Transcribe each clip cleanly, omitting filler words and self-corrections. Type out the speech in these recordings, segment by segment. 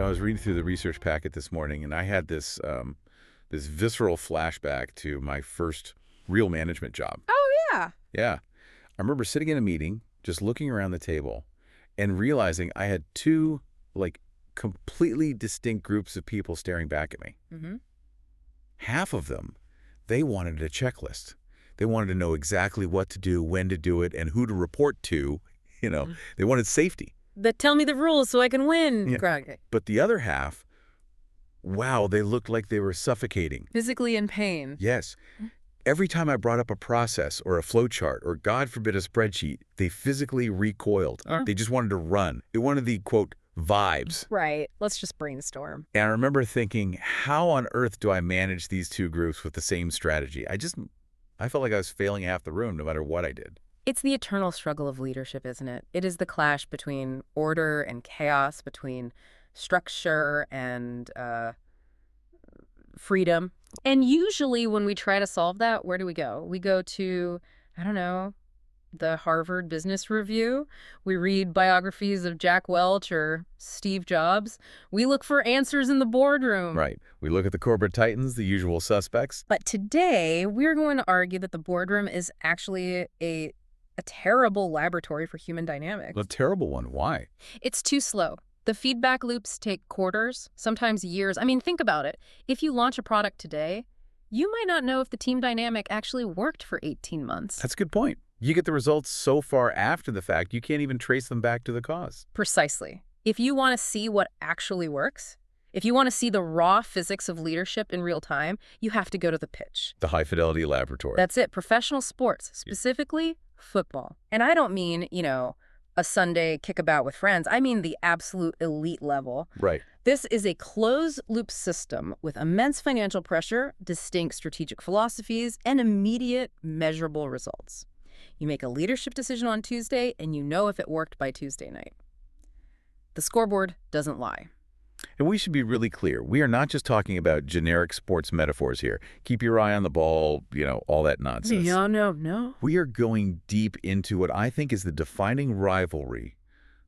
I was reading through the research packet this morning, and I had this visceral flashback to my first real management job. Oh, yeah. Yeah. I remember sitting in a meeting, just looking around the table, and realizing I had two, like, completely distinct groups of people staring back at me. Mm-hmm. Half of them, they wanted a checklist. They wanted to know exactly what to do, when to do it, and who to report to. They wanted safety. Tell me the rules so I can win. Yeah. Okay. But the other half, wow, they looked like they were suffocating. Physically in pain. Yes. Every time I brought up a process or a flowchart or, God forbid, a spreadsheet, they physically recoiled. They just wanted to run. They wanted the, quote, vibes. Right. Let's just brainstorm. And I remember thinking, how on earth do I manage these two groups with the same strategy? I felt like I was failing half the room no matter what I did. It's the eternal struggle of leadership, isn't it? It is the clash between order and chaos, between structure and freedom. And usually when we try to solve that, where do we go? We go to, I don't know, the Harvard Business Review. We read biographies of Jack Welch or Steve Jobs. We look for answers in the boardroom. Right. We look at the corporate titans, the usual suspects. But today, we're going to argue that the boardroom is actually a terrible laboratory for human dynamics. A terrible one. Why? It's too slow. The feedback loops take quarters, sometimes years. I mean, think about it. If you launch a product today, you might not know if the team dynamic actually worked for 18 months. That's a good point. You get the results so far after the fact, you can't even trace them back to the cause. Precisely. If you want to see what actually works, if you want to see the raw physics of leadership in real time, you have to go to the pitch. The high-fidelity laboratory. That's it. Professional sports, specifically football. And I don't mean, a Sunday kickabout with friends. I mean the absolute elite level. Right. This is a closed-loop system with immense financial pressure, distinct strategic philosophies, and immediate, measurable results. You make a leadership decision on Tuesday, and you know if it worked by Tuesday night. The scoreboard doesn't lie. And we should be really clear. We are not just talking about generic sports metaphors here. Keep your eye on the ball, all that nonsense. No. We are going deep into what I think is the defining rivalry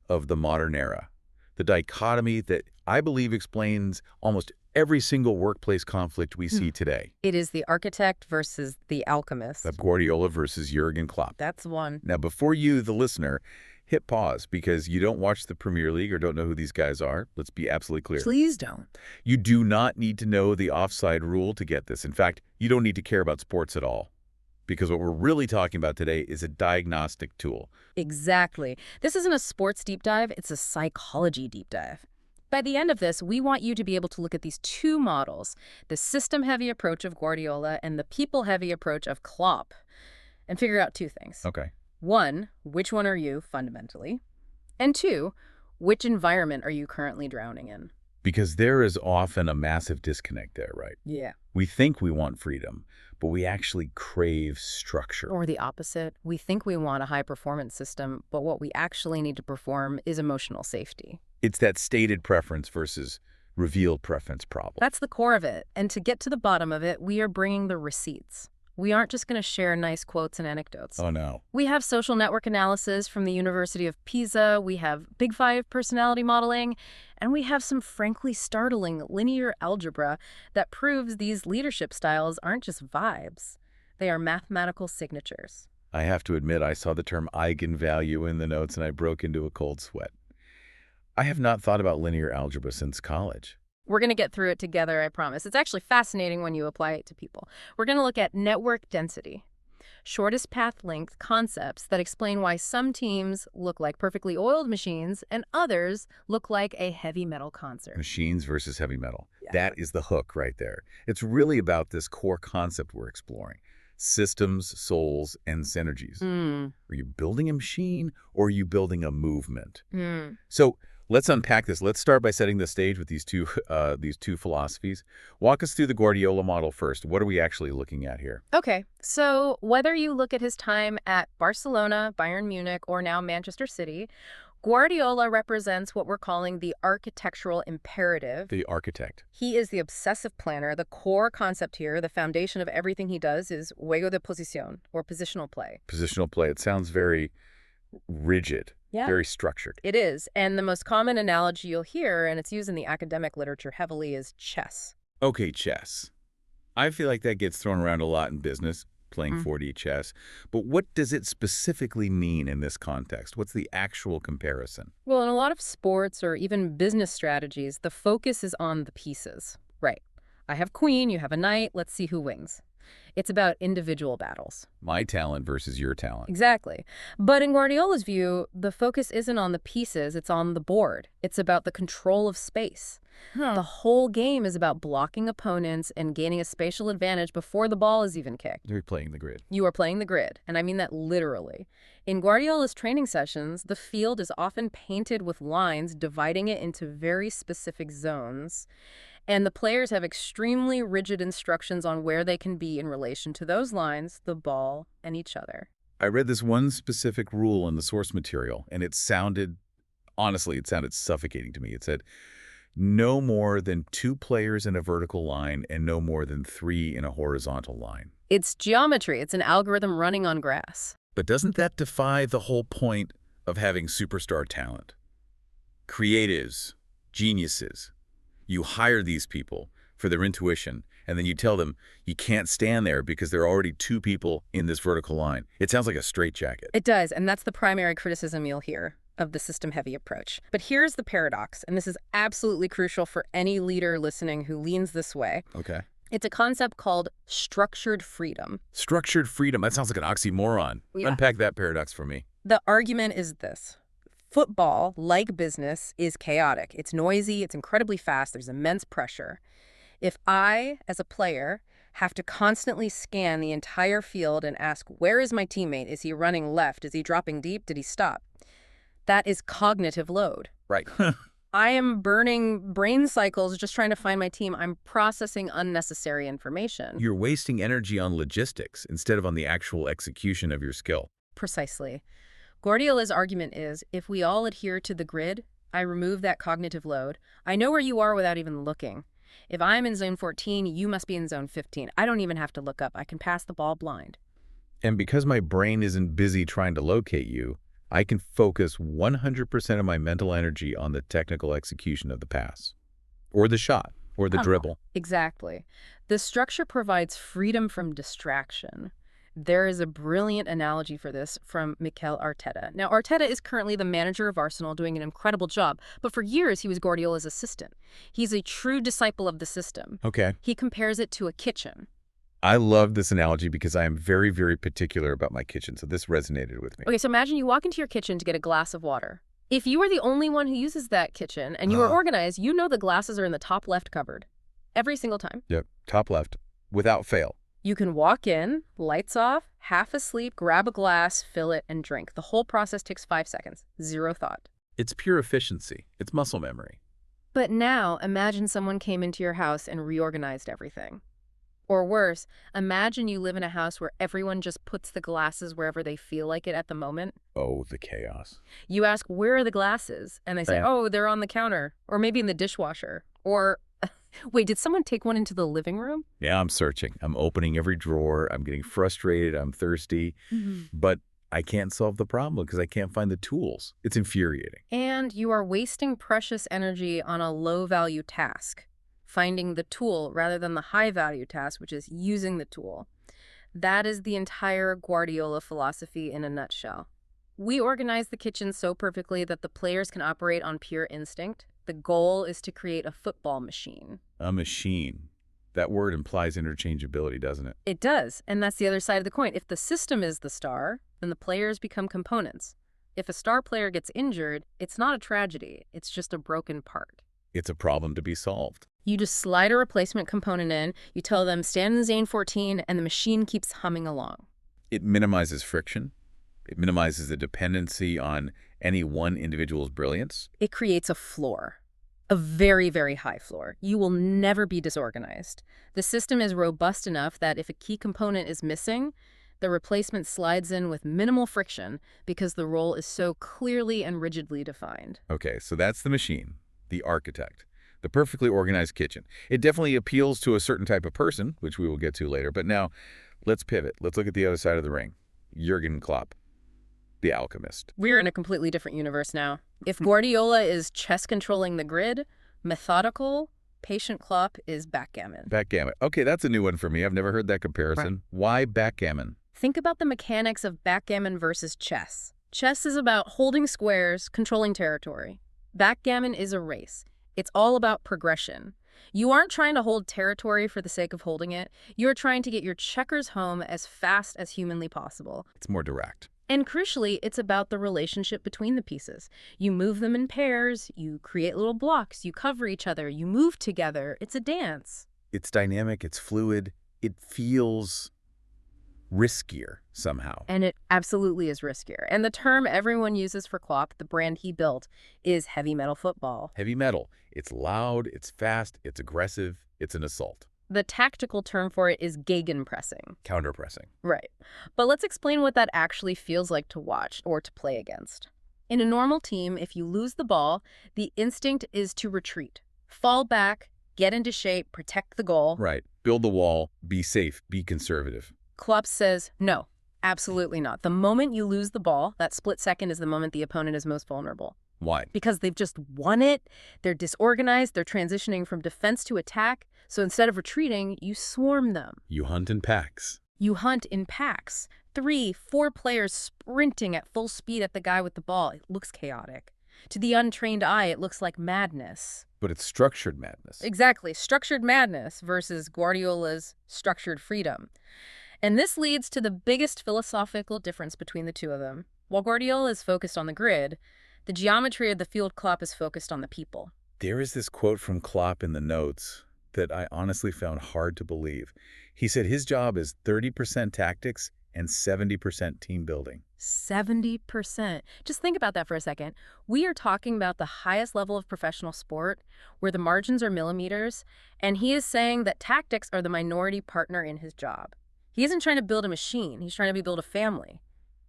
of the modern era. The dichotomy that I believe explains almost every single workplace conflict we see today. It is the architect versus the alchemist. Pep Guardiola versus Jurgen Klopp. That's one. Now, before you, the listener, hit pause because you don't watch the Premier League or don't know who these guys are. Let's be absolutely clear. Please don't. You do not need to know the offside rule to get this. In fact, you don't need to care about sports at all. Because what we're really talking about today is a diagnostic tool. Exactly. This isn't a sports deep dive, it's a psychology deep dive. By the end of this, we want you to be able to look at these two models, the system-heavy approach of Guardiola and the people-heavy approach of Klopp, and figure out two things. Okay. One, which one are you, fundamentally? And two, which environment are you currently drowning in? Because there is often a massive disconnect there, right? Yeah. We think we want freedom, but we actually crave structure. Or the opposite. We think we want a high-performance system, but what we actually need to perform is emotional safety. It's that stated preference versus revealed preference problem. That's the core of it. And to get to the bottom of it, we are bringing the receipts. We aren't just going to share nice quotes and anecdotes. Oh, no. We have social network analysis from the University of Pisa, we have Big Five personality modeling, and we have some frankly startling linear algebra that proves these leadership styles aren't just vibes. They are mathematical signatures. I have to admit, I saw the term eigenvalue in the notes and I broke into a cold sweat. I have not thought about linear algebra since college. We're going to get through it together, I promise. It's actually fascinating when you apply it to people. We're going to look at network density, shortest path length concepts that explain why some teams look like perfectly oiled machines and others look like a heavy metal concert. Machines versus heavy metal. Yeah. That is the hook right there. It's really about this core concept we're exploring. Systems, souls, and synergies. Are you building a machine or are you building a movement? So let's unpack this. Let's start by setting the stage with these two philosophies. Walk us through the Guardiola model first. What are we actually looking at here? Okay, so whether you look at his time at Barcelona, Bayern Munich, or now Manchester City, Guardiola represents what we're calling the architectural imperative. The architect. He is the obsessive planner. The core concept here, the foundation of everything he does, is juego de posición, or positional play. Positional play. It sounds very rigid. Yeah, very structured. it is. And the most common analogy you'll hear, and it's used in the academic literature heavily, is chess. Okay, chess. I feel like that gets thrown around a lot in business, playing 4D chess. But what does it specifically mean in this context? What's the actual comparison? Well, in a lot of sports or even business strategies, the focus is on the pieces. Right. I have queen, you have a knight, let's see who wins. It's about individual battles. My talent versus your talent. Exactly. But in Guardiola's view, the focus isn't on the pieces, it's on the board. It's about the control of space. The whole game is about blocking opponents and gaining a spatial advantage before the ball is even kicked. You're playing the grid. You are playing the grid, and I mean that literally. In Guardiola's training sessions, the field is often painted with lines dividing it into very specific zones, and the players have extremely rigid instructions on where they can be in relation to those lines, the ball, and each other. I read this one specific rule in the source material, and honestly, it sounded suffocating to me. It said, no more than 2 players in a vertical line and no more than 3 in a horizontal line. It's geometry. It's an algorithm running on grass. But doesn't that defy the whole point of having superstar talent? Creatives, geniuses. You hire these people for their intuition, and then you tell them you can't stand there because there are already 2 people in this vertical line. It sounds like a straitjacket. It does, and that's the primary criticism you'll hear of the system-heavy approach. But here's the paradox, and this is absolutely crucial for any leader listening who leans this way. Okay. It's a concept called structured freedom. Structured freedom. That sounds like an oxymoron. Yeah. Unpack that paradox for me. The argument is this. Football, like business, is chaotic. It's noisy, it's incredibly fast, there's immense pressure. If I, as a player, have to constantly scan the entire field and ask, where is my teammate? Is he running left? Is he dropping deep? Did he stop? That is cognitive load. Right. I am burning brain cycles just trying to find my team. I'm processing unnecessary information. You're wasting energy on logistics instead of on the actual execution of your skill. Precisely. Guardiola's argument is, if we all adhere to the grid, I remove that cognitive load. I know where you are without even looking. If I'm in zone 14, you must be in zone 15. I don't even have to look up. I can pass the ball blind. And because my brain isn't busy trying to locate you, I can focus 100% of my mental energy on the technical execution of the pass, or the shot, or the dribble. Exactly. The structure provides freedom from distraction. There is a brilliant analogy for this from Mikel Arteta. Now, Arteta is currently the manager of Arsenal, doing an incredible job, but for years he was Guardiola's assistant. He's a true disciple of the system. Okay. He compares it to a kitchen. I love this analogy because I am very, very particular about my kitchen, so this resonated with me. Okay, so imagine you walk into your kitchen to get a glass of water. If you are the only one who uses that kitchen and you are organized, you know the glasses are in the top left cupboard. Every single time. Yep, top left, without fail. You can walk in, lights off, half asleep, grab a glass, fill it, and drink. The whole process takes 5 seconds. Zero thought. It's pure efficiency. It's muscle memory. But now, imagine someone came into your house and reorganized everything. Or worse, imagine you live in a house where everyone just puts the glasses wherever they feel like it at the moment. Oh, the chaos. You ask, where are the glasses? And they say, oh, they're on the counter. Or maybe in the dishwasher. Or, wait, did someone take one into the living room? Yeah, I'm searching. I'm opening every drawer. I'm getting frustrated. I'm thirsty. But I can't solve the problem because I can't find the tools. It's infuriating. And you are wasting precious energy on a low-value task, finding the tool rather than the high-value task, which is using the tool. That is the entire Guardiola philosophy in a nutshell. We organize the kitchen so perfectly that the players can operate on pure instinct. The goal is to create a football machine. A machine. That word implies interchangeability, doesn't it? It does, and that's the other side of the coin. If the system is the star, then the players become components. If a star player gets injured, it's not a tragedy. It's just a broken part. It's a problem to be solved. You just slide a replacement component in, you tell them stand in zone 14, and the machine keeps humming along. It minimizes friction. It minimizes the dependency on any one individual's brilliance. It creates a floor, a very, very high floor. You will never be disorganized. The system is robust enough that if a key component is missing, the replacement slides in with minimal friction because the role is so clearly and rigidly defined. Okay, so that's the machine, the architect. The perfectly organized kitchen. It definitely appeals to a certain type of person, which we will get to later. But now, let's pivot. Let's look at the other side of the ring. Jurgen Klopp. the alchemist. We're in a completely different universe now. If Guardiola is chess controlling the grid, methodical, patient Klopp is backgammon. Backgammon. Okay, that's a new one for me. I've never heard that comparison. Right. Why backgammon? Think about the mechanics of backgammon versus chess. Chess is about holding squares, controlling territory. Backgammon is a race. It's all about progression. You aren't trying to hold territory for the sake of holding it. You're trying to get your checkers home as fast as humanly possible. It's more direct. And crucially, it's about the relationship between the pieces. You move them in pairs, you create little blocks, you cover each other, you move together. It's a dance. It's dynamic, it's fluid, it feels riskier somehow. And it absolutely is riskier. And the term everyone uses for Klopp, the brand he built, is heavy metal football. Heavy metal. It's loud, it's fast, it's aggressive, it's an assault. The tactical term for it is gegenpressing. Counterpressing. Right. But let's explain what that actually feels like to watch or to play against. In a normal team, if you lose the ball, the instinct is to retreat. Fall back, get into shape, protect the goal. Right. Build the wall, be safe, be conservative. Klopp says, no, absolutely not. The moment you lose the ball, that split second is the moment the opponent is most vulnerable. Why? Because they've just won it, they're disorganized, they're transitioning from defense to attack, so instead of retreating, you swarm them. You hunt in packs. You hunt in packs. 3, 4 players sprinting at full speed at the guy with the ball. It looks chaotic. To the untrained eye, it looks like madness. But it's structured madness. Exactly, structured madness versus Guardiola's structured freedom. And this leads to the biggest philosophical difference between the two of them. While Guardiola is focused on the grid, the geometry of the field Klopp is focused on the people. There is this quote from Klopp in the notes that I honestly found hard to believe. He said his job is 30% tactics and 70% team building. 70%. Just think about that for a second. We are talking about the highest level of professional sport, where the margins are millimeters, and he is saying that tactics are the minority partner in his job. He isn't trying to build a machine. He's trying to build a family.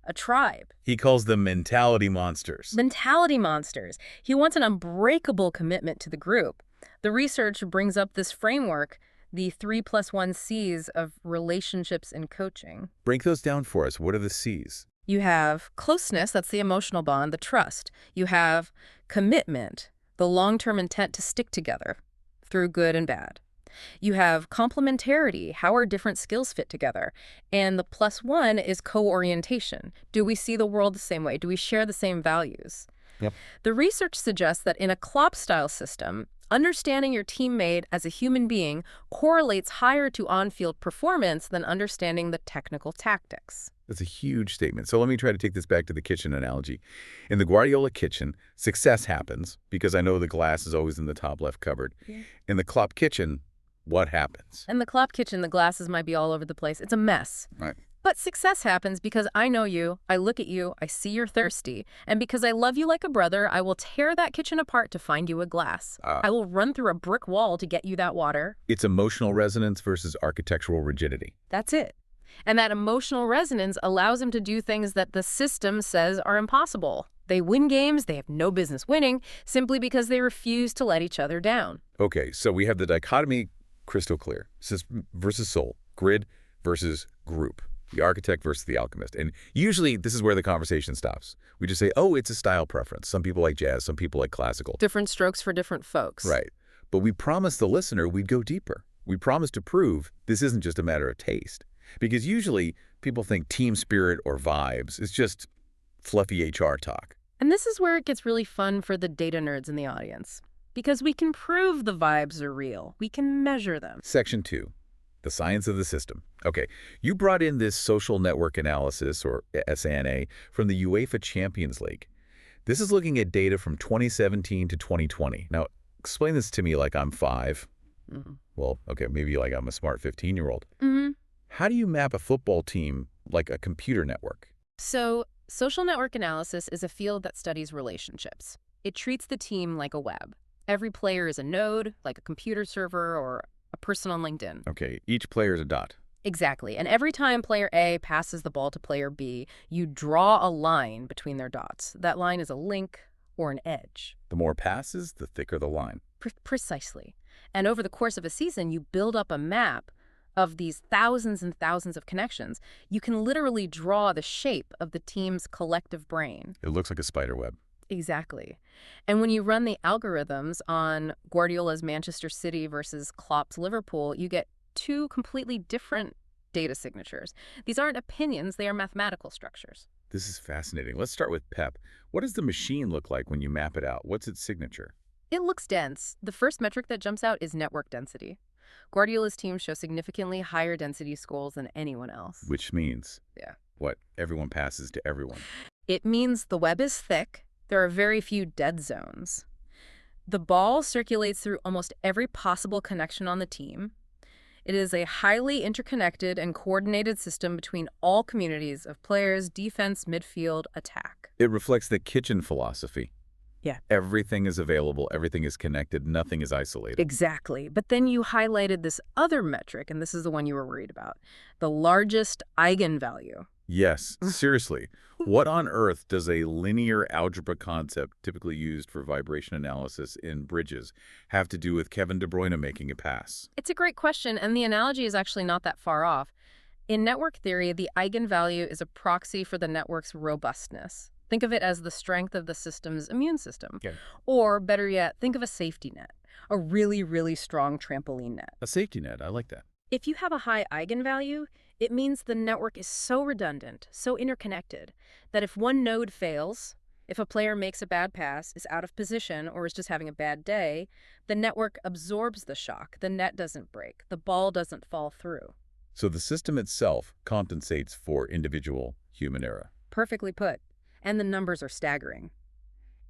A tribe. He calls them mentality monsters. Mentality monsters. He wants an unbreakable commitment to the group. The research brings up this framework, the 3+1 C's of relationships and coaching. Break those down for us. What are the C's? You have closeness, that's the emotional bond, the trust. You have commitment, the long-term intent to stick together through good and bad. You have complementarity, how our different skills fit together. And the +1 is co-orientation. Do we see the world the same way? Do we share the same values? Yep. The research suggests that in a Klopp-style system, understanding your teammate as a human being correlates higher to on-field performance than understanding the technical tactics. That's a huge statement. So let me try to take this back to the kitchen analogy. In the Guardiola kitchen, success happens because I know the glass is always in the top left cupboard. Yeah. In the Klopp kitchen, what happens? In the Klopp kitchen, the glasses might be all over the place. It's a mess. Right. But success happens because I know you, I look at you, I see you're thirsty, and because I love you like a brother, I will tear that kitchen apart to find you a glass. I will run through a brick wall to get you that water. It's emotional resonance versus architectural rigidity. That's it. And that emotional resonance allows him to do things that the system says are impossible. They win games they have no business winning simply because they refuse to let each other down. Okay, so we have the dichotomy crystal clear. System versus soul, grid versus group, the architect versus the alchemist. And usually this is where the conversation stops. We just say, oh, it's a style preference. Some people like jazz, some people like classical. Different strokes for different folks. Right. But we promised the listener we'd go deeper. We promised to prove this isn't just a matter of taste. Because usually people think team spirit or vibes is just fluffy HR talk. And this is where it gets really fun for the data nerds in the audience. Because we can prove the vibes are real. We can measure them. Section 2, the science of the system. Okay, you brought in this social network analysis, or SNA, from the UEFA Champions League. This is looking at data from 2017 to 2020. Now, explain this to me like I'm 5. Mm-hmm. Well, okay, maybe like I'm a smart 15-year-old. Mm-hmm. How do you map a football team like a computer network? So, social network analysis is a field that studies relationships. It treats the team like a web. Every player is a node, like a computer server or a person on LinkedIn. Okay, each player is a dot. Exactly. And every time player A passes the ball to player B, you draw a line between their dots. That line is a link or an edge. The more passes, the thicker the line. Precisely. And over the course of a season, you build up a map of these thousands and thousands of connections, you can literally draw the shape of the team's collective brain. It looks like a spider web. Exactly. And when you run the algorithms on Guardiola's Manchester City versus Klopp's Liverpool, you get two completely different data signatures. These aren't opinions, they are mathematical structures. This is fascinating. Let's start with Pep. What does the machine look like when you map it out? What's its signature? It looks dense. The first metric that jumps out is network density. Guardiola's team shows significantly higher density scores than anyone else. Which means Yeah. what? Everyone passes to everyone. It means the web is thick. There are very few dead zones. The ball circulates through almost every possible connection on the team. It is a highly interconnected and coordinated system between all communities of players, defense, midfield, attack. It reflects the kitchen philosophy. Yeah. Everything is available, everything is connected, nothing is isolated. Exactly. But then you highlighted this other metric, and this is the one you were worried about, the largest eigenvalue. Yes, seriously. What on earth does a linear algebra concept typically used for vibration analysis in bridges have to do with Kevin De Bruyne making a pass? It's a great question, and the analogy is actually not that far off. In network theory, the eigenvalue is a proxy for the network's robustness. Think of it as the strength of the system's immune system. Okay. Or, better yet, think of a safety net, a really, really strong trampoline net. A safety net, I like that. If you have a high eigenvalue, it means the network is so redundant, so interconnected, that if one node fails, if a player makes a bad pass, is out of position, or is just having a bad day, the network absorbs the shock. The net doesn't break. The ball doesn't fall through. So the system itself compensates for individual human error. Perfectly put. And the numbers are staggering.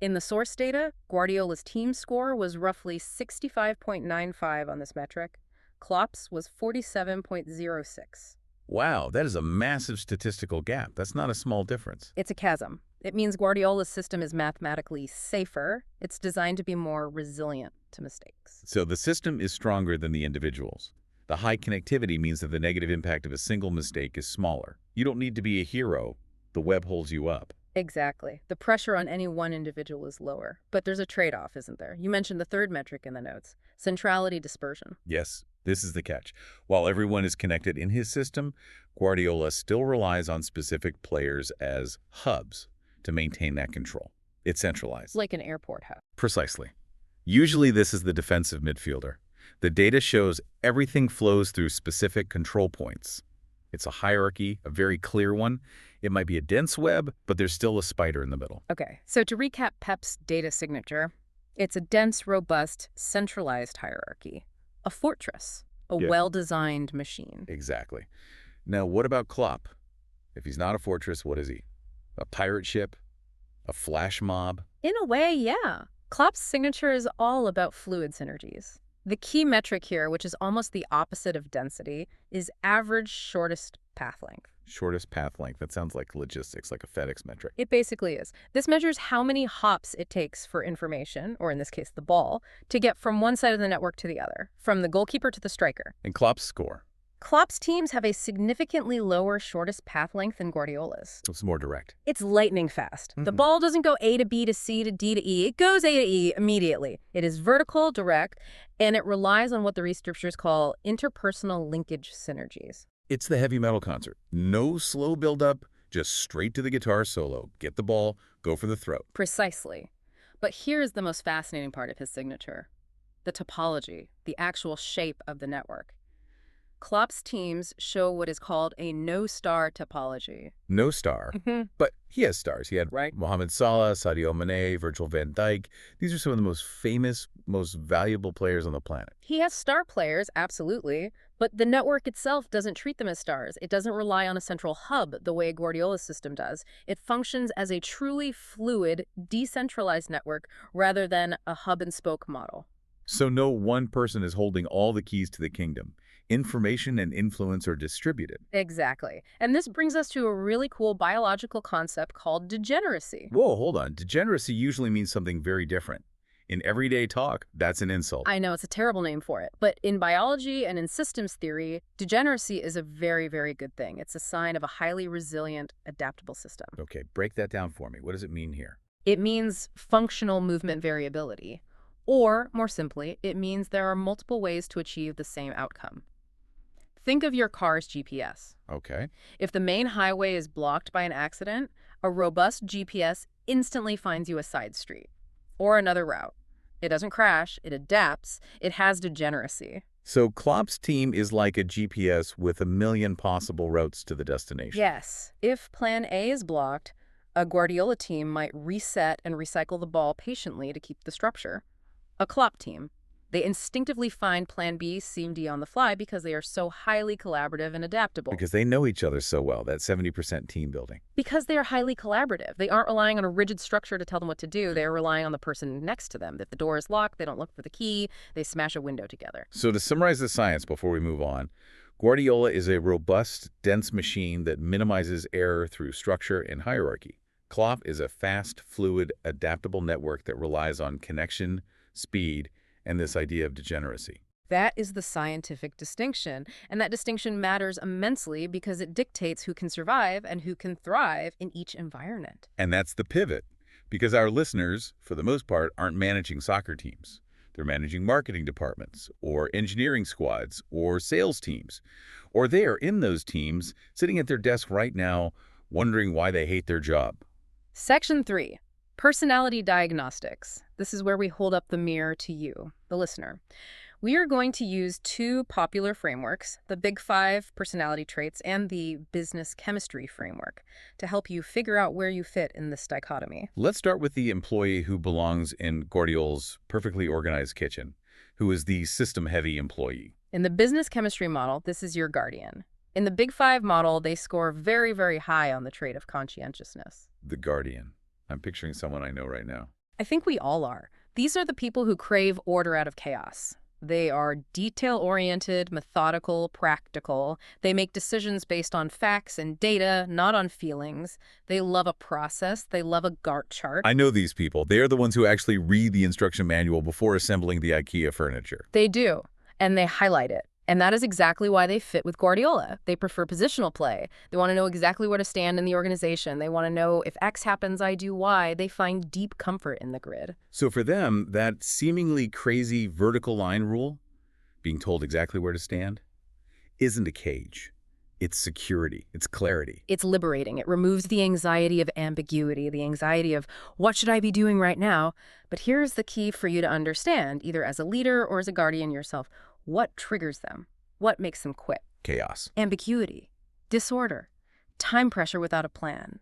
In the source data, Guardiola's team score was roughly 65.95 on this metric. Klopp's was 47.06. Wow, that is a massive statistical gap. That's not a small difference. It's a chasm. It means Guardiola's system is mathematically safer. It's designed to be more resilient to mistakes. So the system is stronger than the individuals. The high connectivity means that the negative impact of a single mistake is smaller. You don't need to be a hero. The web holds you up. Exactly. The pressure on any one individual is lower. But there's a trade-off, isn't there? You mentioned the third metric in the notes, centrality dispersion. Yes, this is the catch. While everyone is connected in his system, Guardiola still relies on specific players as hubs to maintain that control. It's centralized. Like an airport hub. Precisely. Usually this is the defensive midfielder. The data shows everything flows through specific control points. It's a hierarchy, a very clear one. It might be a dense web, but there's still a spider in the middle. Okay, so to recap Pep's data signature, it's a dense, robust, centralized hierarchy. A fortress, a well-designed machine. Exactly. Now, what about Klopp? If he's not a fortress, what is he? A pirate ship? A flash mob? In a way, yeah. Klopp's signature is all about fluid synergies. The key metric here, which is almost the opposite of density, is average shortest path length. Shortest path length. That sounds like logistics, like a FedEx metric. It basically is. This measures how many hops it takes for information, or in this case the ball, to get from one side of the network to the other, from the goalkeeper to the striker. And Klopp's score? Klopp's teams have a significantly lower shortest path length than Guardiola's. It's more direct. It's lightning fast. The ball doesn't go A to B to C to D to E. It goes A to E immediately. It is vertical, direct, and it relies on what the researchers call interpersonal linkage synergies. It's the heavy metal concert. No slow build-up, just straight to the guitar solo. Get the ball, go for the throat. Precisely. But here's the most fascinating part of his signature. The topology, the actual shape of the network. Klopp's teams show what is called a no-star topology. No star. But he has stars. He had Right. Mohamed Salah, Sadio Mane, Virgil van Dijk. These are some of the most famous, most valuable players on the planet. He has star players, absolutely, but the network itself doesn't treat them as stars. It doesn't rely on a central hub the way Guardiola's system does. It functions as a truly fluid, decentralized network rather than a hub-and-spoke model. So no one person is holding all the keys to the kingdom. Information and influence are distributed. Exactly. And this brings us to a really cool biological concept called degeneracy. Whoa, hold on. Degeneracy usually means something very different. In everyday talk, that's an insult. I know it's a terrible name for it, but in biology and in systems theory, degeneracy is a very, very good thing. It's a sign of a highly resilient, adaptable system. Okay, break that down for me. What does it mean here? It means functional movement variability. Or, more simply, it means there are multiple ways to achieve the same outcome. Think of your car's GPS. Okay. If the main highway is blocked by an accident, a robust GPS instantly finds you a side street or another route. It doesn't crash, it adapts, it has degeneracy. So Klopp's team is like a GPS with a million possible routes to the destination. Yes, if plan A is blocked, a Guardiola team might reset and recycle the ball patiently to keep the structure. A Klopp team, they instinctively find plan B, C, and D on the fly because they are so highly collaborative and adaptable. Because they know each other so well, that 70% team building. Because they are highly collaborative. They aren't relying on a rigid structure to tell them what to do. They're relying on the person next to them. If the door is locked, they don't look for the key. They smash a window together. So to summarize the science before we move on, Guardiola is a robust, dense machine that minimizes error through structure and hierarchy. Klopp is a fast, fluid, adaptable network that relies on connection, speed, and this idea of degeneracy. That is the scientific distinction, and that distinction matters immensely because it dictates who can survive and who can thrive in each environment. And that's the pivot, because our listeners, for the most part, aren't managing soccer teams. They're managing marketing departments, or engineering squads, or sales teams. Or they are in those teams, sitting at their desk right now, wondering why they hate their job. Section 3. Personality diagnostics. This is where we hold up the mirror to you, the listener. We are going to use two popular frameworks, the Big Five personality traits and the business chemistry framework, to help you figure out where you fit in this dichotomy. Let's start with the employee who belongs in Guardiola's perfectly organized kitchen, who is the system-heavy employee. In the business chemistry model, this is your guardian. In the Big Five model, they score very, very high on the trait of conscientiousness. The guardian. I'm picturing someone I know right now. I think we all are. These are the people who crave order out of chaos. They are detail-oriented, methodical, practical. They make decisions based on facts and data, not on feelings. They love a process. They love a Gantt chart. I know these people. They are the ones who actually read the instruction manual before assembling the IKEA furniture. They do, and they highlight it. And that is exactly why they fit with Guardiola. They prefer positional play. They want to know exactly where to stand in the organization. They want to know if X happens, I do Y. They find deep comfort in the grid. So for them, that seemingly crazy vertical line rule, being told exactly where to stand, isn't a cage. It's security. It's clarity. It's liberating. It removes the anxiety of ambiguity, the anxiety of what should I be doing right now? But here's the key for you to understand, either as a leader or as a guardian yourself. What triggers them? What makes them quit? Chaos. Ambiguity, disorder, time pressure without a plan.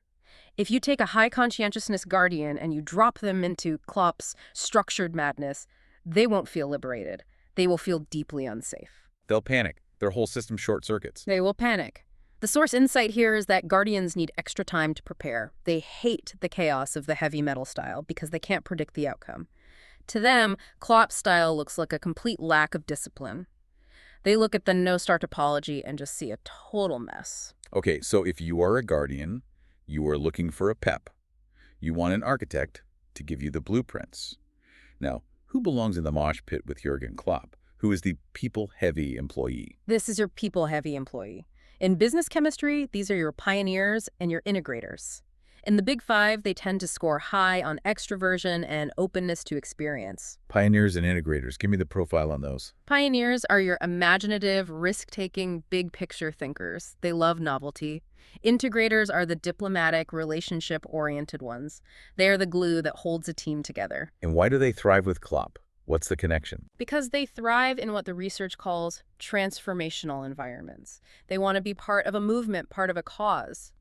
If you take a high conscientiousness guardian and you drop them into Klopp's structured madness, they won't feel liberated. They will feel deeply unsafe. They'll panic. Their whole system short circuits. They will panic. The source insight here is that guardians need extra time to prepare. They hate the chaos of the heavy metal style because they can't predict the outcome. To them, Klopp's style looks like a complete lack of discipline. They look at the no-star topology and just see a total mess. Okay, so if you are a guardian, you are looking for a Pep. You want an architect to give you the blueprints. Now, who belongs in the mosh pit with Jurgen Klopp, who is the people-heavy employee? This is your people-heavy employee. In business chemistry, these are your pioneers and your integrators. In the Big Five, they tend to score high on extroversion and openness to experience. Pioneers and integrators. Give me the profile on those. Pioneers are your imaginative, risk-taking, big-picture thinkers. They love novelty. Integrators are the diplomatic, relationship-oriented ones. They are the glue that holds a team together. And why do they thrive with Klopp? What's the connection? Because they thrive in what the research calls transformational environments. They want to be part of a movement, part of a cause.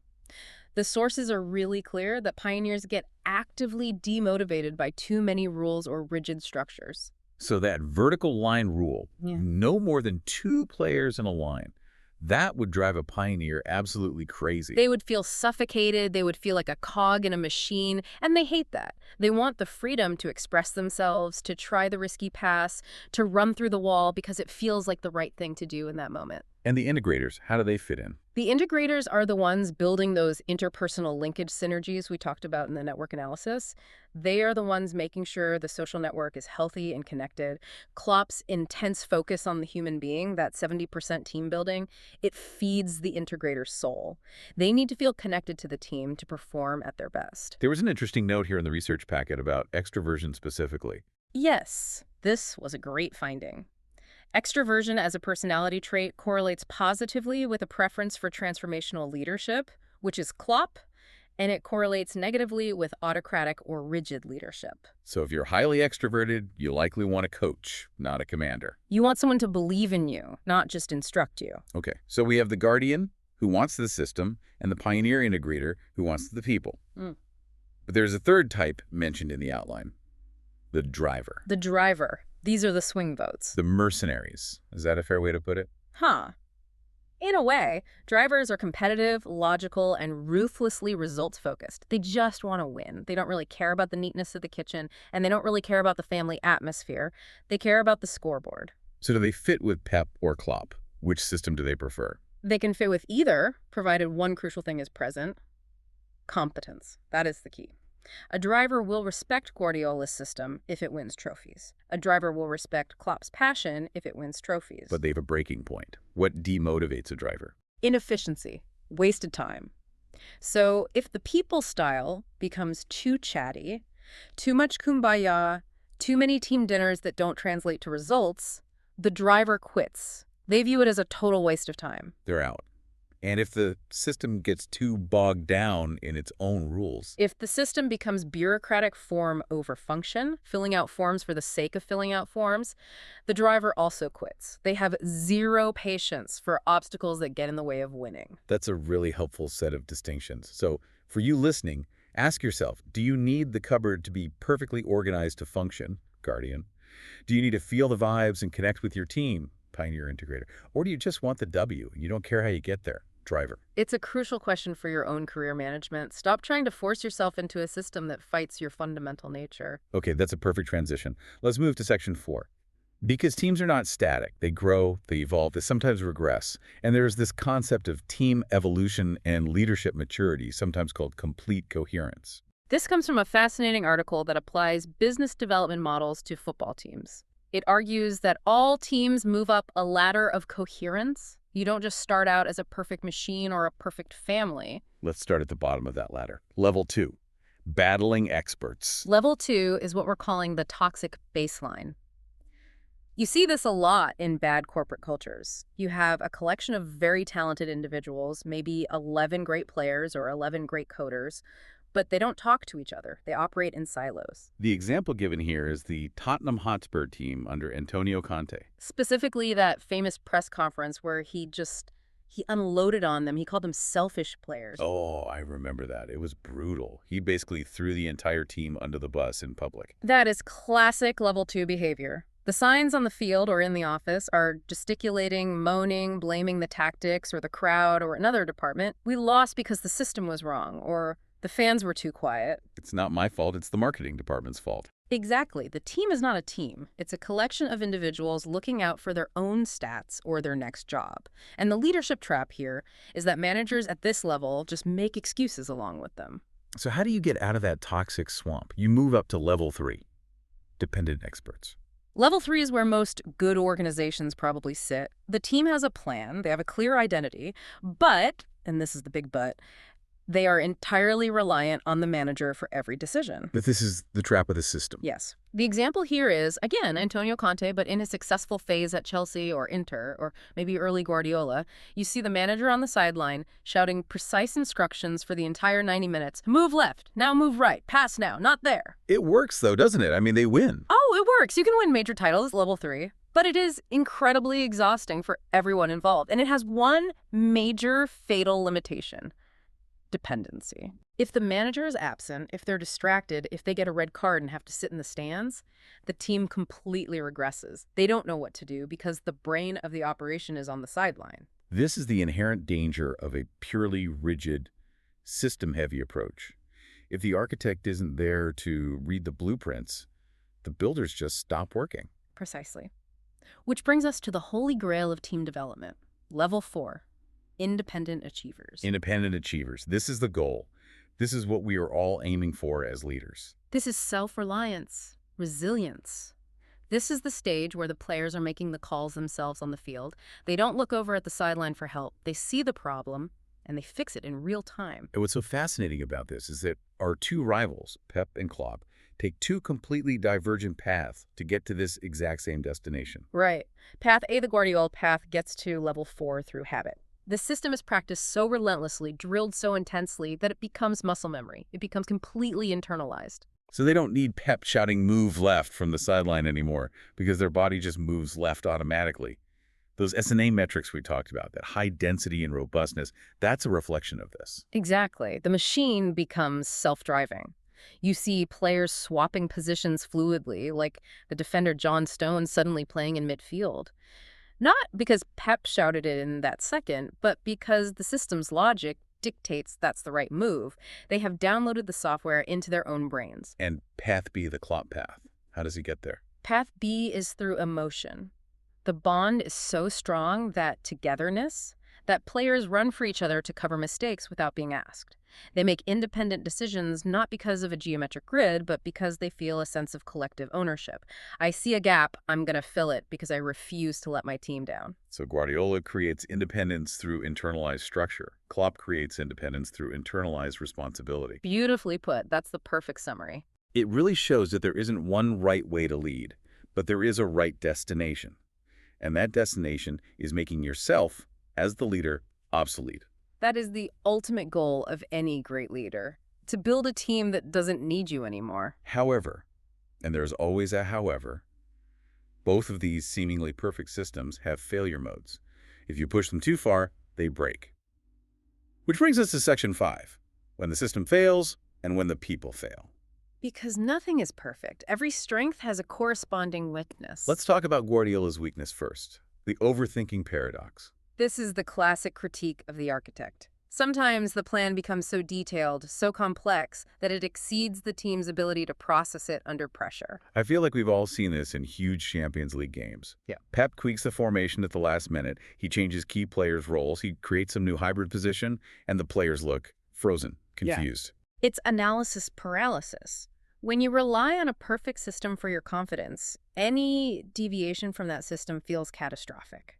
The sources are really clear that pioneers get actively demotivated by too many rules or rigid structures. So that vertical line rule, no more than 2 players in a line, that would drive a pioneer absolutely crazy. They would feel suffocated, they would feel like a cog in a machine, and they hate that. They want the freedom to express themselves, to try the risky pass, to run through the wall because it feels like the right thing to do in that moment. And the integrators, how do they fit in? The integrators are the ones building those interpersonal linkage synergies we talked about in the network analysis. They are the ones making sure the social network is healthy and connected. Klopp's intense focus on the human being, that 70% team building, it feeds the integrator's soul. They need to feel connected to the team to perform at their best. There was an interesting note here in the research packet about extroversion specifically. Yes, this was a great finding. Extroversion as a personality trait correlates positively with a preference for transformational leadership, which is Klopp, and it correlates negatively with autocratic or rigid leadership. So if you're highly extroverted, you likely want a coach, not a commander. You want someone to believe in you, not just instruct you. Okay, so we have the guardian, who wants the system, and the pioneer integrator, who wants the people. Mm. But there's a third type mentioned in the outline, the driver. The driver. These are the swing votes. The mercenaries. Is that a fair way to put it? Huh. In a way, drivers are competitive, logical, and ruthlessly results-focused. They just want to win. They don't really care about the neatness of the kitchen, and they don't really care about the family atmosphere. They care about the scoreboard. So do they fit with Pep or Klopp? Which system do they prefer? They can fit with either, provided one crucial thing is present: competence. That is the key. A driver will respect Guardiola's system if it wins trophies. A driver will respect Klopp's passion if it wins trophies. But they have a breaking point. What demotivates a driver? Inefficiency, wasted time. So if the people style becomes too chatty, too much kumbaya, too many team dinners that don't translate to results, the driver quits. They view it as a total waste of time. They're out. And if the system gets too bogged down in its own rules? If the system becomes bureaucratic form over function, filling out forms for the sake of filling out forms, the driver also quits. They have zero patience for obstacles that get in the way of winning. That's a really helpful set of distinctions. So for you listening, ask yourself, do you need the cupboard to be perfectly organized to function, guardian? Do you need to feel the vibes and connect with your team, pioneer integrator? Or do you just want the W and you don't care how you get there, driver? It's a crucial question for your own career management. Stop trying to force yourself into a system that fights your fundamental nature. Okay, that's a perfect transition. Let's move to section 4. Because teams are not static. They grow, they evolve, they sometimes regress. And there's this concept of team evolution and leadership maturity, sometimes called complete coherence. This comes from a fascinating article that applies business development models to football teams. It argues that all teams move up a ladder of coherence. You don't just start out as a perfect machine or a perfect family. Let's start at the bottom of that ladder. Level 2, battling experts. Level 2 is what we're calling the toxic baseline. You see this a lot in bad corporate cultures. You have a collection of very talented individuals, maybe 11 great players or 11 great coders, but they don't talk to each other. They operate in silos. The example given here is the Tottenham Hotspur team under Antonio Conte. Specifically that famous press conference where he unloaded on them. He called them selfish players. Oh, I remember that. It was brutal. He basically threw the entire team under the bus in public. That is classic level 2 behavior. The signs on the field or in the office are gesticulating, moaning, blaming the tactics or the crowd or another department. We lost because the system was wrong, or the fans were too quiet. It's not my fault, it's the marketing department's fault. Exactly. The team is not a team. It's a collection of individuals looking out for their own stats or their next job. And the leadership trap here is that managers at this level just make excuses along with them. So how do you get out of that toxic swamp? You move up to level 3, dependent experts. Level 3 is where most good organizations probably sit. The team has a plan, they have a clear identity, but, and this is the big but, they are entirely reliant on the manager for every decision. But this is the trap of the system. Yes. The example here is, again, Antonio Conte, but in his successful phase at Chelsea or Inter, or maybe early Guardiola, you see the manager on the sideline shouting precise instructions for the entire 90 minutes. Move left, now move right, pass now, not there. It works though, doesn't it? I mean, they win. Oh, it works. You can win major titles, level 3. But it is incredibly exhausting for everyone involved. And it has one major fatal limitation: dependency. If the manager is absent, if they're distracted, if they get a red card and have to sit in the stands, the team completely regresses. They don't know what to do because the brain of the operation is on the sideline. This is the inherent danger of a purely rigid, system-heavy approach. If the architect isn't there to read the blueprints, the builders just stop working. Precisely. Which brings us to the holy grail of team development. Level 4. Independent achievers. Independent achievers. This is the goal. This is what we are all aiming for as leaders. This is self-reliance, resilience. This is the stage where the players are making the calls themselves on the field. They don't look over at the sideline for help. They see the problem, and they fix it in real time. And what's so fascinating about this is that our two rivals, Pep and Klopp, take two completely divergent paths to get to this exact same destination. Right. Path A, the Guardiola path, gets to level 4 through habit. The system is practiced so relentlessly, drilled so intensely, that it becomes muscle memory. It becomes completely internalized. So they don't need Pep shouting "move left" from the sideline anymore because their body just moves left automatically. Those S&A metrics we talked about, that high density and robustness, that's a reflection of this. Exactly. The machine becomes self-driving. You see players swapping positions fluidly, like the defender John Stones suddenly playing in midfield. Not because Pep shouted it in that second, but because the system's logic dictates that's the right move. They have downloaded the software into their own brains. And path B, the Klopp path. How does he get there? Path B is through emotion. The bond is so strong that togetherness, that players run for each other to cover mistakes without being asked. They make independent decisions not because of a geometric grid, but because they feel a sense of collective ownership. I see a gap, I'm going to fill it because I refuse to let my team down. So Guardiola creates independence through internalized structure. Klopp creates independence through internalized responsibility. Beautifully put. That's the perfect summary. It really shows that there isn't one right way to lead, but there is a right destination. And that destination is making yourself, as the leader, obsolete. That is the ultimate goal of any great leader, to build a team that doesn't need you anymore. However, and there's always a however, both of these seemingly perfect systems have failure modes. If you push them too far, they break. Which brings us to section 5, when the system fails and when the people fail. Because nothing is perfect. Every strength has a corresponding weakness. Let's talk about Guardiola's weakness first, the overthinking paradox. This is the classic critique of the architect. Sometimes the plan becomes so detailed, so complex, that it exceeds the team's ability to process it under pressure. I feel like we've all seen this in huge Champions League games. Yeah. Pep tweaks the formation at the last minute. He changes key players' roles. He creates some new hybrid position, and the players look frozen, confused. It's analysis paralysis. When you rely on a perfect system for your confidence, any deviation from that system feels catastrophic.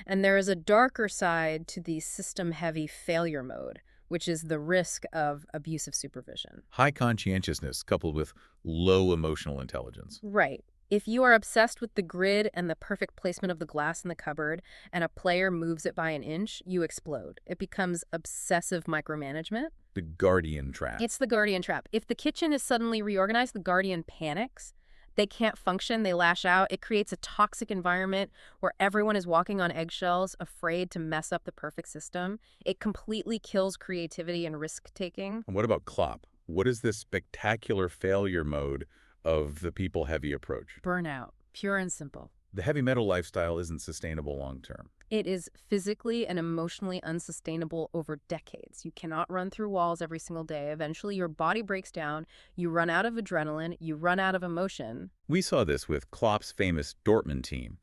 And there is a darker side to the system-heavy failure mode, which is the risk of abusive supervision. High conscientiousness coupled with low emotional intelligence. Right. If you are obsessed with the grid and the perfect placement of the glass in the cupboard, and a player moves it by an inch, you explode. It becomes obsessive micromanagement. The guardian trap. It's the guardian trap. If the kitchen is suddenly reorganized, the guardian panics. They can't function, they lash out. It creates a toxic environment where everyone is walking on eggshells, afraid to mess up the perfect system. It completely kills creativity and risk-taking. And what about Klopp? What is this spectacular failure mode of the people-heavy approach? Burnout, pure and simple. The heavy metal lifestyle isn't sustainable long-term. It is physically and emotionally unsustainable over decades. You cannot run through walls every single day. Eventually, your body breaks down, you run out of adrenaline, you run out of emotion. We saw this with Klopp's famous Dortmund team,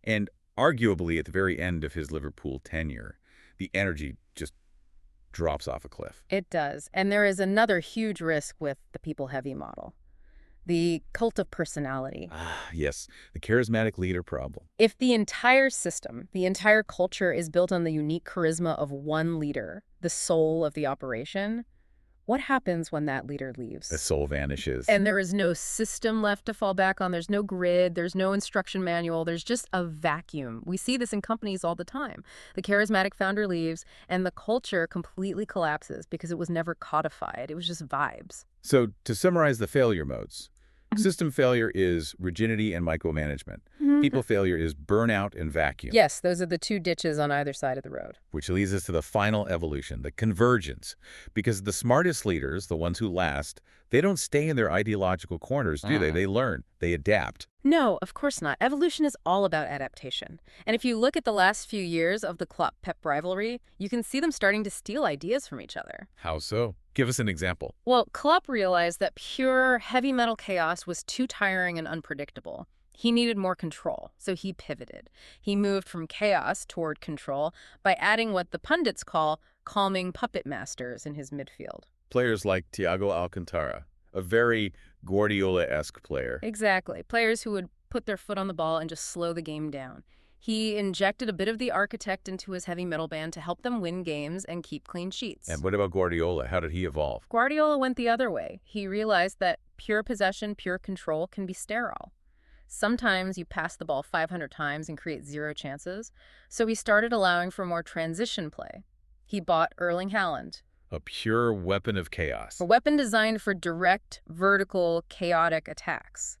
and arguably at the very end of his Liverpool tenure, the energy just drops off a cliff. It does. And there is another huge risk with the people-heavy model. The cult of personality. Ah, yes, the charismatic leader problem. If the entire system, the entire culture is built on the unique charisma of one leader, the soul of the operation, what happens when that leader leaves? The soul vanishes. And there is no system left to fall back on. There's no grid. There's no instruction manual. There's just a vacuum. We see this in companies all the time. The charismatic founder leaves, and the culture completely collapses because it was never codified. It was just vibes. So, to summarize the failure modes, system failure is rigidity and micromanagement. People failure is burnout and vacuum. Yes, those are the two ditches on either side of the road. Which leads us to the final evolution, the convergence. Because the smartest leaders, the ones who last, they don't stay in their ideological corners, do they? They learn, they adapt. No, of course not. Evolution is all about adaptation. And if you look at the last few years of the Klopp-Pep rivalry, you can see them starting to steal ideas from each other. How so? Give us an example. Well, Klopp realized that pure heavy metal chaos was too tiring and unpredictable. He needed more control, so he pivoted. He moved from chaos toward control by adding what the pundits call calming puppet masters in his midfield. Players like Thiago Alcantara, a very Guardiola-esque player. Exactly. Players who would put their foot on the ball and just slow the game down. He injected a bit of the architect into his heavy metal band to help them win games and keep clean sheets. And what about Guardiola? How did he evolve? Guardiola went the other way. He realized that pure possession, pure control can be sterile. Sometimes you pass the ball 500 times and create zero chances, so he started allowing for more transition play. He bought Erling Haaland, A pure weapon of chaos. a weapon designed for direct, vertical, chaotic attacks.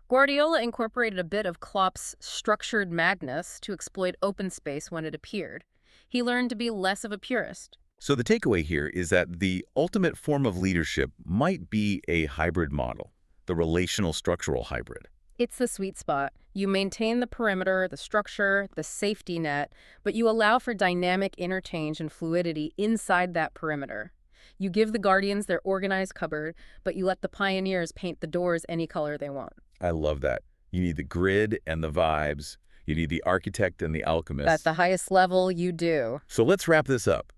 Guardiola incorporated a bit of Klopp's structured madness to exploit open space when it appeared. He learned to be less of a purist. So the takeaway here is that the ultimate form of leadership might be a hybrid model, the relational structural hybrid. It's the sweet spot. You maintain the perimeter, the structure, the safety net, but you allow for dynamic interchange and fluidity inside that perimeter. You give the guardians their organized cupboard, but you let the pioneers paint the doors any color they want. I love that. You need the grid and the vibes. You need the architect and the alchemist. At the highest level, you do. So let's wrap this up.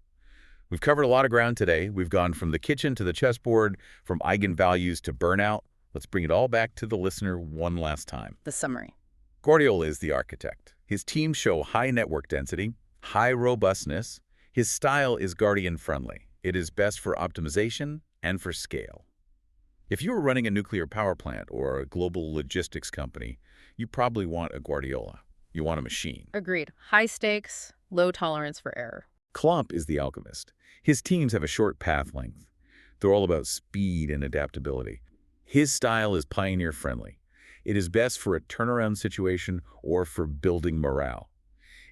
We've covered a lot of ground today. We've gone from the kitchen to the chessboard, from eigenvalues to burnout. Let's bring it all back to the listener one last time. The summary. Guardiola is the architect. His teams show high network density, high robustness. His style is guardian-friendly. It is best for optimization and for scale. If you were running a nuclear power plant or a global logistics company, you probably want a Guardiola. You want a machine. Agreed. High stakes, low tolerance for error. Klopp is the alchemist. His teams have a short path length. They're all about speed and adaptability. His style is pioneer-friendly. It is best for a turnaround situation or for building morale.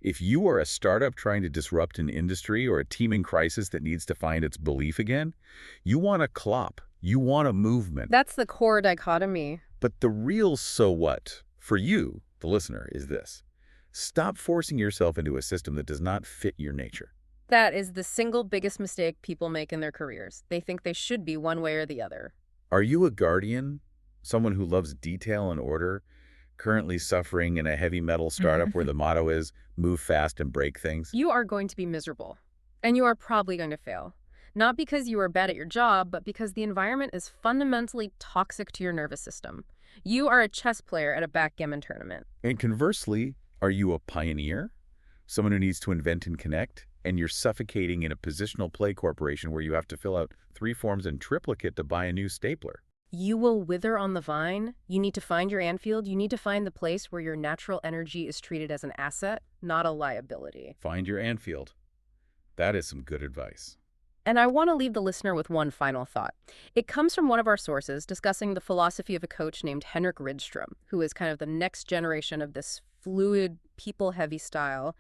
If you are a startup trying to disrupt an industry or a team in crisis that needs to find its belief again, you want a Klopp. You want a movement. That's the core dichotomy. But the real so what, for you, the listener, is this. Stop forcing yourself into a system that does not fit your nature. That is the single biggest mistake people make in their careers. They think they should be one way or the other. Are you a guardian? Someone who loves detail and order? Currently suffering in a heavy metal startup where the motto is, move fast and break things? You are going to be miserable. And you are probably going to fail. Not because you are bad at your job, but because the environment is fundamentally toxic to your nervous system. You are a chess player at a backgammon tournament. And conversely, are you a pioneer? Someone who needs to invent and connect? And you're suffocating in a positional play corporation where you have to fill out 3 forms in triplicate to buy a new stapler. You will wither on the vine. You need to find your Anfield. You need to find the place where your natural energy is treated as an asset, not a liability. Find your Anfield. That is some good advice. And I want to leave the listener with one final thought. It comes from one of our sources discussing the philosophy of a coach named Henrik Rydström, who is kind of the next generation of this fluid, people-heavy style.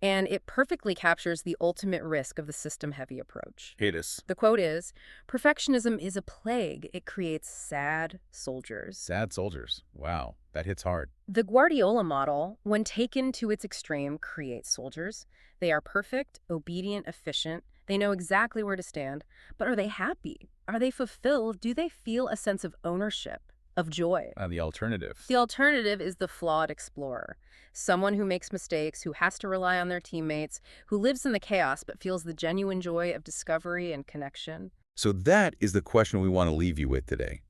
And it perfectly captures the ultimate risk of the system-heavy approach. Hit us. The quote is, "Perfectionism is a plague. It creates sad soldiers." Sad soldiers. Wow, that hits hard. The Guardiola model, when taken to its extreme, creates soldiers. They are perfect, obedient, efficient. They know exactly where to stand. But are they happy? Are they fulfilled? Do they feel a sense of ownership, of joy? The alternative. The alternative is the flawed explorer. Someone who makes mistakes, who has to rely on their teammates, who lives in the chaos but feels the genuine joy of discovery and connection. So that is the question we want to leave you with today.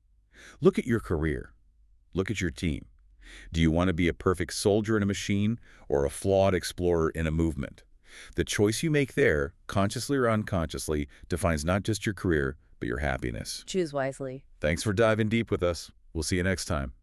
Look at your career. Look at your team. Do you want to be a perfect soldier in a machine or a flawed explorer in a movement? The choice you make there, consciously or unconsciously, defines not just your career, but your happiness. Choose wisely. Thanks for diving deep with us. We'll see you next time.